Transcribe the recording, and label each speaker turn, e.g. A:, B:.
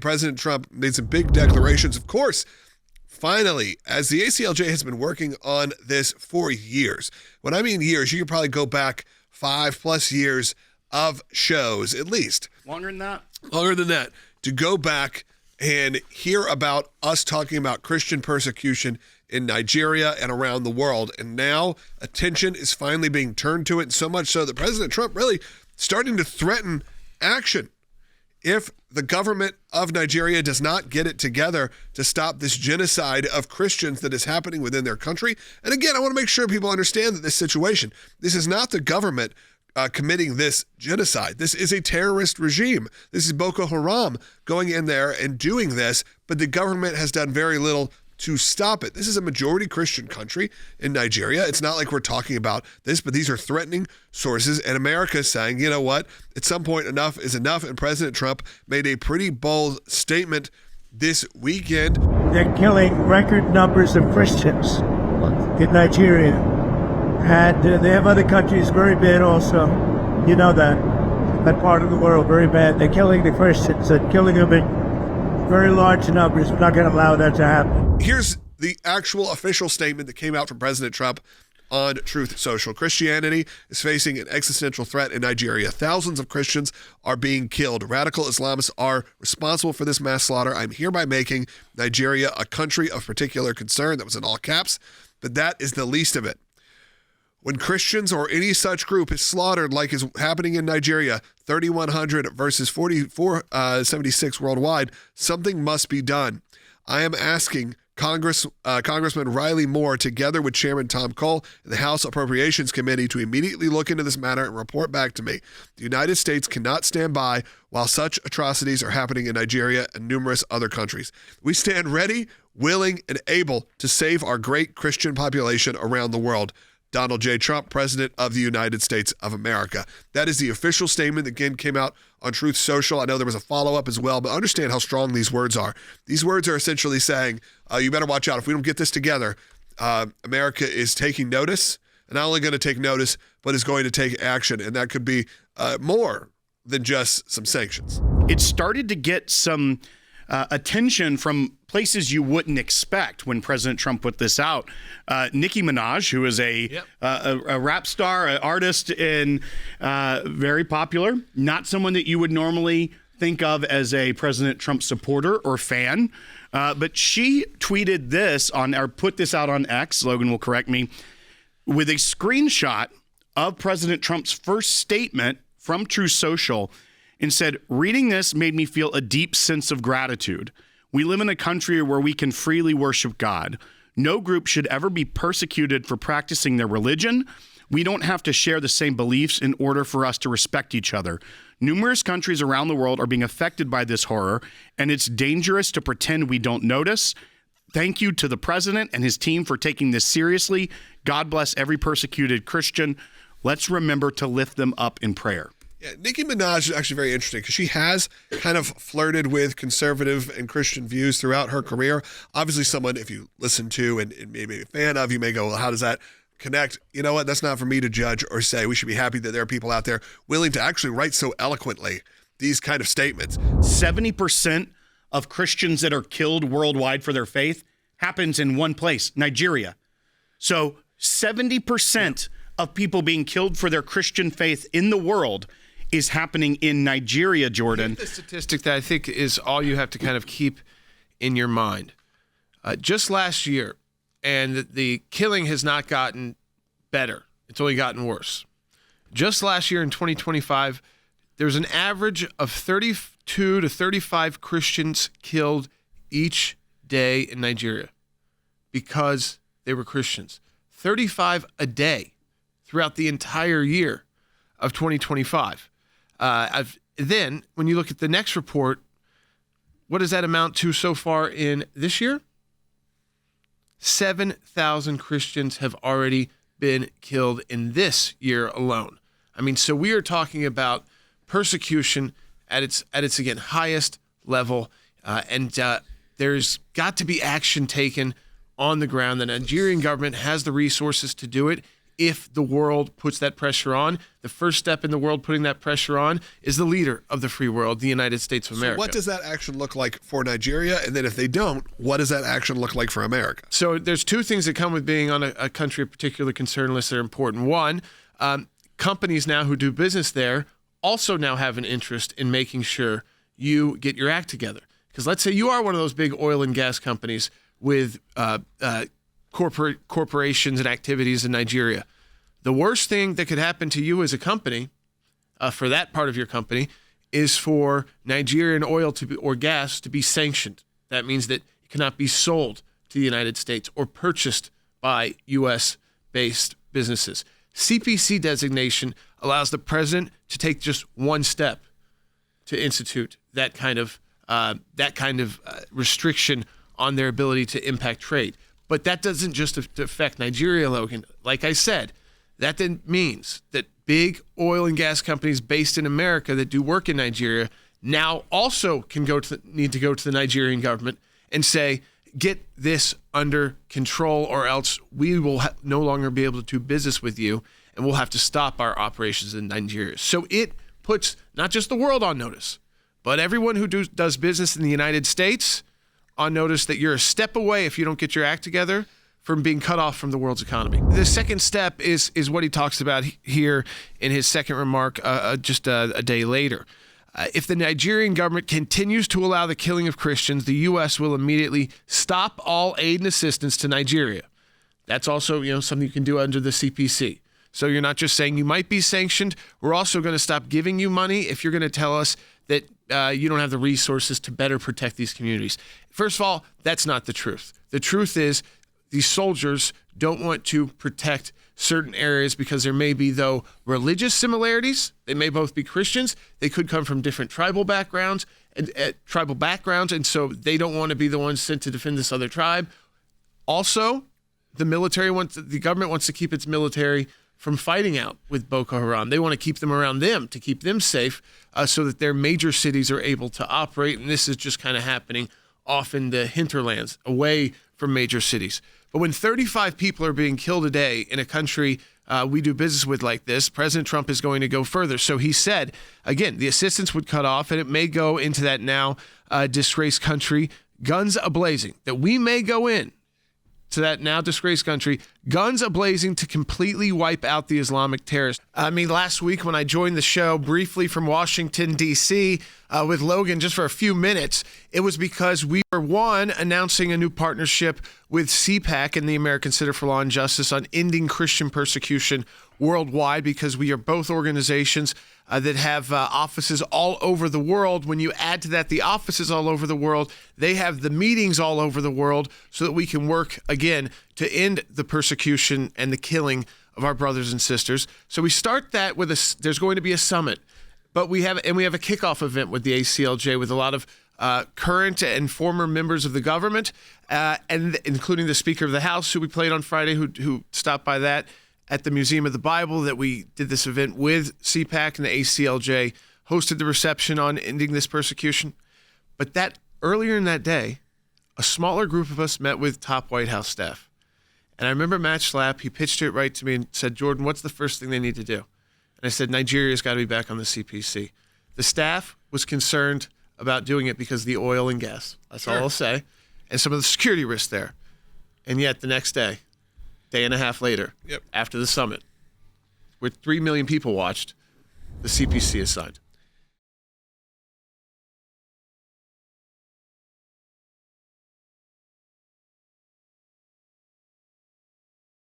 A: President Trump made some big declarations. Of course, finally, as the ACLJ has been working on this for years. When I mean years, you can probably go back 5+ years of shows, at least.
B: Longer than that?
A: Longer than that. To go back and hear about us talking about Christian persecution in Nigeria and around the world. And now attention is finally being turned to it, so much so that President Trump really starting to threaten action if the government of Nigeria does not get it together to stop this genocide of Christians that is happening within their country. And again, I want to make sure people understand that this situation, this is not the government committing this genocide. This is a terrorist regime. This is Boko Haram going in there and doing this, but the government has done very little to stop it. This is a majority Christian country in Nigeria. It's not like we're talking about this, but these are threatening sources, and America is saying, you know what, at some point enough is enough, and President Trump made a pretty bold statement this weekend.
C: They're killing record numbers of Christians in Nigeria, and they have other countries very bad also. You know that part of the world, very bad. They're killing the Christians and killing them in very large numbers. We're not going to allow that to happen.
A: Here's the actual official statement that came out from President Trump on Truth Social. Christianity is facing an existential threat in Nigeria. Thousands of Christians are being killed. Radical Islamists are responsible for this mass slaughter. I'm hereby making Nigeria a country of particular concern. That was in all caps, but that is the least of it. When Christians or any such group is slaughtered like is happening in Nigeria, 3,100 versus 476 worldwide, something must be done. I am asking Congressman Riley Moore, together with Chairman Tom Cole and the House Appropriations Committee, to immediately look into this matter and report back to me. The United States cannot stand by while such atrocities are happening in Nigeria and numerous other countries. We stand ready, willing, and able to save our great Christian population around the world. Donald J. Trump, President of the United States of America. That is the official statement that again came out on Truth Social. I know there was a follow-up as well, but understand how strong these words are. These words are essentially saying, you better watch out. If we don't get this together, America is taking notice, and not only going to take notice, but is going to take action, and that could be more than just some sanctions.
B: It started to get some attention from places you wouldn't expect when President Trump put this out. Nicki Minaj, who is a rap star, an artist, and very popular, not someone that you would normally think of as a President Trump supporter or fan, but she tweeted this or put this out on X, Logan will correct me, with a screenshot of President Trump's first statement from Truth Social, and said, reading this made me feel a deep sense of gratitude. We live in a country where we can freely worship God. No group should ever be persecuted for practicing their religion. We don't have to share the same beliefs in order for us to respect each other. Numerous countries around the world are being affected by this horror, and it's dangerous to pretend we don't notice. Thank you to the president and his team for taking this seriously. God bless every persecuted Christian. Let's remember to lift them up in prayer.
A: Yeah, Nicki Minaj is actually very interesting because she has kind of flirted with conservative and Christian views throughout her career. Obviously, someone, if you listen to and maybe a fan of, you may go, well, how does that connect? You know what? That's not for me to judge or say. We should be happy that there are people out there willing to actually write so eloquently these kind of statements.
B: 70% of Christians that are killed worldwide for their faith happens in one place, Nigeria. So 70% of people being killed for their Christian faith in the world is happening in Nigeria, Jordan.
D: The statistic that I think is all you have to kind of keep in your mind. Just last year, and the killing has not gotten better. It's only gotten worse. Just last year in 2025, there's an average of 32 to 35 Christians killed each day in Nigeria because they were Christians. 35 a day throughout the entire year of 2025. Then, when you look at the next report, what does that amount to so far in this year? 7,000 Christians have already been killed in this year alone. I mean, so we are talking about persecution at its again highest level, and there's got to be action taken on the ground. The Nigerian government has the resources to do it. if the world puts that pressure on. The first step in the world putting that pressure on is the leader of the free world, the United States of America.
A: So what does that action look like for Nigeria? And then if they don't, what does that action look like for America?
D: So there's two things that come with being on a country of particular concern list that are important. One, companies now who do business there also now have an interest in making sure you get your act together. Because let's say you are one of those big oil and gas companies with corporations and activities in Nigeria. The worst thing that could happen to you as a company, for that part of your company, is for Nigerian oil or gas to be sanctioned. That means that it cannot be sold to the United States or purchased by U.S.-based businesses. CPC designation allows the president to take just one step to institute that kind of restriction on their ability to impact trade. But that doesn't just affect Nigeria, Logan. Like I said, that then means that big oil and gas companies based in America that do work in Nigeria now also can need to go to the Nigerian government and say, get this under control or else we will no longer be able to do business with you and we'll have to stop our operations in Nigeria. So it puts not just the world on notice, but everyone who does business in the United States on notice that you're a step away, if you don't get your act together, from being cut off from the world's economy. The second step is what he talks about here in his second remark just a day later. If the Nigerian government continues to allow the killing of Christians, the U.S. will immediately stop all aid and assistance to Nigeria. That's also something you can do under the CPC. So you're not just saying you might be sanctioned. We're also going to stop giving you money if you're going to tell us that you don't have the resources to better protect these communities. First of all, that's not the truth. The truth is these soldiers don't want to protect certain areas because there may be, though, religious similarities. They may both be Christians. They could come from different tribal backgrounds, and so they don't want to be the ones sent to defend this other tribe. Also, the government wants to keep its military from fighting out with Boko Haram. They want to keep them around them to keep them safe so that their major cities are able to operate. And this is just kind of happening off in the hinterlands, away from major cities. But when 35 people are being killed a day in a country we do business with like this, President Trump is going to go further. So he said, again, the assistance would cut off, and it may go into that now disgraced country, guns a-blazing, that we may go in to that now disgraced country, guns a-blazing to completely wipe out the Islamic terrorists. Last week when I joined the show briefly from Washington, D.C. With Logan just for a few minutes, it was because we were, one, announcing a new partnership with CPAC and the American Center for Law and Justice on ending Christian persecution worldwide, because we are both organizations that have offices all over the world. When you add to that the offices all over the world, they have the meetings all over the world so that we can work, again, to end the persecution and the killing of our brothers and sisters. So we start that with there's going to be a summit, but we have a kickoff event with the ACLJ with a lot of current and former members of the government, and including the Speaker of the House, who we played on Friday, who stopped by that at the Museum of the Bible, that we did this event with CPAC, and the ACLJ hosted the reception on ending this persecution. But that earlier in that day, a smaller group of us met with top White House staff. And I remember Matt Schlapp, he pitched it right to me and said, Jordan, what's the first thing they need to do? And I said, Nigeria's got to be back on the CPC. The staff was concerned about doing it because of the oil and gas. That's all I'll say. And some of the security risks there. And yet the next day and a half later, after the summit, where 3 million people watched, the CPC is signed.